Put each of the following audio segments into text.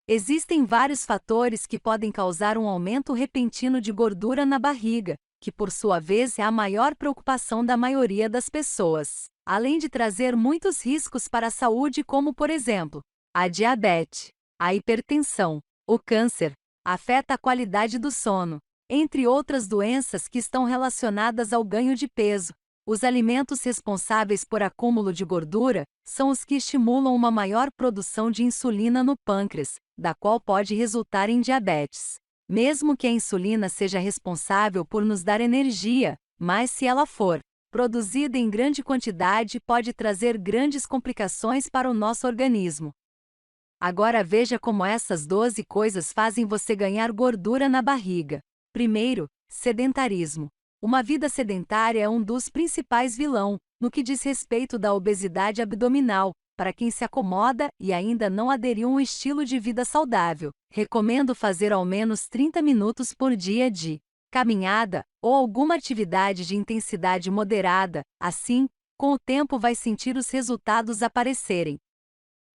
Existem vários fatores que podem causar um aumento repentino de gordura na barriga, que por sua vez é a maior preocupação da maioria das pessoas, além de trazer muitos riscos para a saúde, como por exemplo, a diabetes, a hipertensão, o câncer, afeta a qualidade do sono, entre outras doenças que estão relacionadas ao ganho de peso. Os alimentos responsáveis por acúmulo de gordura são os que estimulam uma maior produção de insulina no pâncreas, da qual pode resultar em diabetes. Mesmo que a insulina seja responsável por nos dar energia, mas se ela for produzida em grande quantidade, pode trazer grandes complicações para o nosso organismo. Agora veja como essas 12 coisas fazem você ganhar gordura na barriga. Primeiro, sedentarismo. Uma vida sedentária é um dos principais vilões no que diz respeito da obesidade abdominal. Para quem se acomoda e ainda não aderiu a um estilo de vida saudável, recomendo fazer ao menos 30 minutos por dia de caminhada ou alguma atividade de intensidade moderada. Assim, com o tempo vai sentir os resultados aparecerem.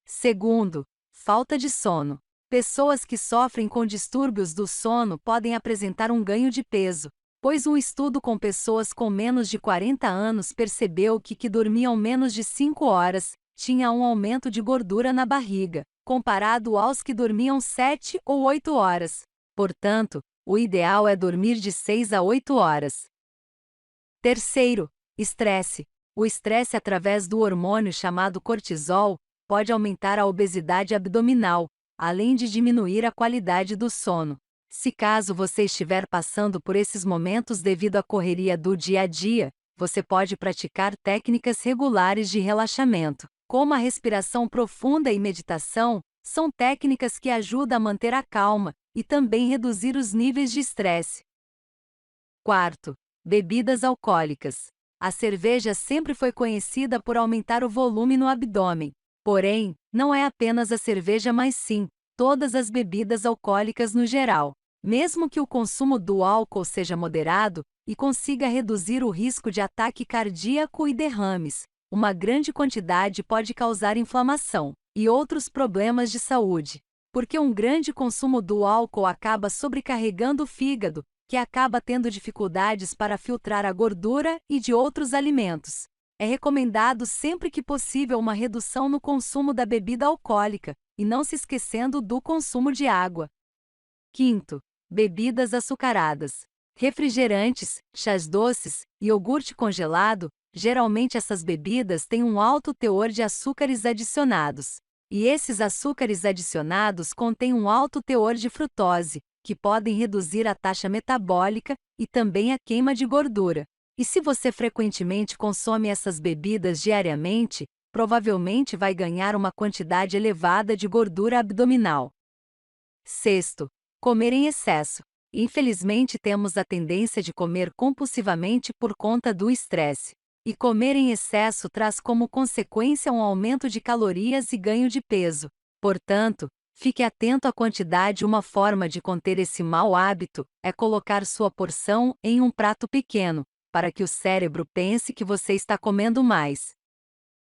Segundo, falta de sono. Pessoas que sofrem com distúrbios do sono podem apresentar um ganho de peso, pois um estudo com pessoas com menos de 40 anos percebeu que dormiam menos de 5 horas, tinha um aumento de gordura na barriga, comparado aos que dormiam 7 ou 8 horas. Portanto, o ideal é dormir de 6 a 8 horas. Terceiro, estresse. O estresse através do hormônio chamado cortisol pode aumentar a obesidade abdominal, além de diminuir a qualidade do sono. Se caso você estiver passando por esses momentos devido à correria do dia a dia, você pode praticar técnicas regulares de relaxamento, como a respiração profunda e meditação, são técnicas que ajudam a manter a calma e também reduzir os níveis de estresse. Quarto, bebidas alcoólicas. A cerveja sempre foi conhecida por aumentar o volume no abdômen. Porém, não é apenas a cerveja, mas sim todas as bebidas alcoólicas no geral. Mesmo que o consumo do álcool seja moderado e consiga reduzir o risco de ataque cardíaco e derrames, uma grande quantidade pode causar inflamação e outros problemas de saúde, porque um grande consumo do álcool acaba sobrecarregando o fígado, que acaba tendo dificuldades para filtrar a gordura e de outros alimentos. É recomendado sempre que possível uma redução no consumo da bebida alcoólica, e não se esquecendo do consumo de água. Quinto, bebidas açucaradas. Refrigerantes, chás doces, iogurte congelado, geralmente essas bebidas têm um alto teor de açúcares adicionados. E esses açúcares adicionados contêm um alto teor de frutose, que podem reduzir a taxa metabólica e também a queima de gordura. E se você frequentemente consome essas bebidas diariamente, provavelmente vai ganhar uma quantidade elevada de gordura abdominal. Sexto, comer em excesso. Infelizmente temos a tendência de comer compulsivamente por conta do estresse. E comer em excesso traz como consequência um aumento de calorias e ganho de peso. Portanto, fique atento à quantidade. Uma forma de conter esse mau hábito é colocar sua porção em um prato pequeno, para que o cérebro pense que você está comendo mais.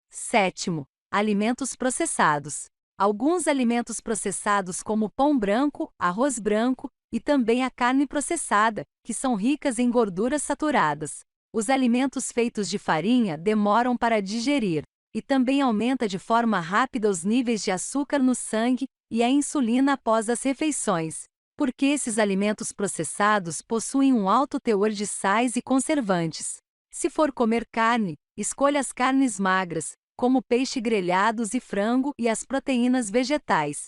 Sétimo, alimentos processados. Alguns alimentos processados como pão branco, arroz branco e também a carne processada, que são ricas em gorduras saturadas. Os alimentos feitos de farinha demoram para digerir, e também aumenta de forma rápida os níveis de açúcar no sangue e a insulina após as refeições, porque esses alimentos processados possuem um alto teor de sais e conservantes. Se for comer carne, escolha as carnes magras, como peixe grelhados e frango e as proteínas vegetais.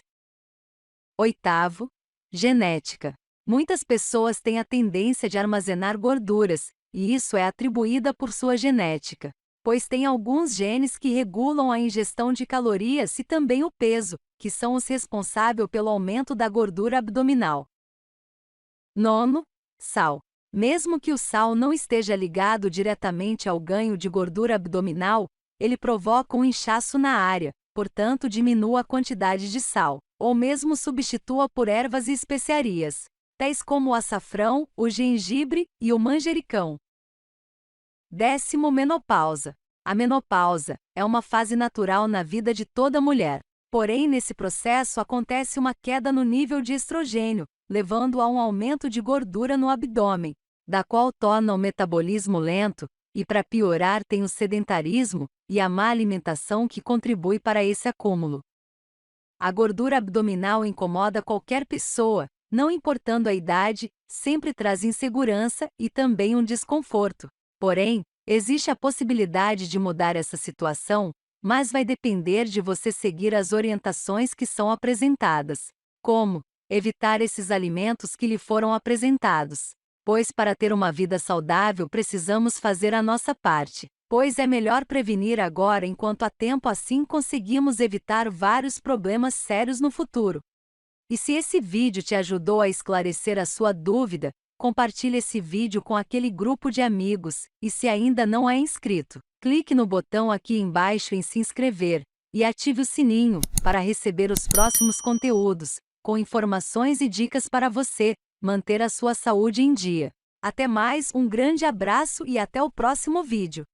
Oitavo, genética. Muitas pessoas têm a tendência de armazenar gorduras, e isso é atribuída por sua genética, pois tem alguns genes que regulam a ingestão de calorias e também o peso, que são os responsáveis pelo aumento da gordura abdominal. Nono, sal. Mesmo que o sal não esteja ligado diretamente ao ganho de gordura abdominal, ele provoca um inchaço na área, portanto diminua a quantidade de sal, ou mesmo substitua por ervas e especiarias, tais como o açafrão, o gengibre e o manjericão. Décimo, menopausa. A menopausa é uma fase natural na vida de toda mulher. Porém, nesse processo acontece uma queda no nível de estrogênio, levando a um aumento de gordura no abdômen, da qual torna o metabolismo lento, e para piorar tem o sedentarismo e a má alimentação que contribui para esse acúmulo. A gordura abdominal incomoda qualquer pessoa, não importando a idade, sempre traz insegurança e também um desconforto. Porém, existe a possibilidade de mudar essa situação, mas vai depender de você seguir as orientações que são apresentadas. Como? Evitar esses alimentos que lhe foram apresentados. Pois para ter uma vida saudável precisamos fazer a nossa parte. Pois é melhor prevenir agora enquanto há tempo, assim conseguimos evitar vários problemas sérios no futuro. E se esse vídeo te ajudou a esclarecer a sua dúvida, compartilhe esse vídeo com aquele grupo de amigos, e se ainda não é inscrito, clique no botão aqui embaixo em se inscrever, e ative o sininho, para receber os próximos conteúdos, com informações e dicas para você manter a sua saúde em dia. Até mais, um grande abraço e até o próximo vídeo.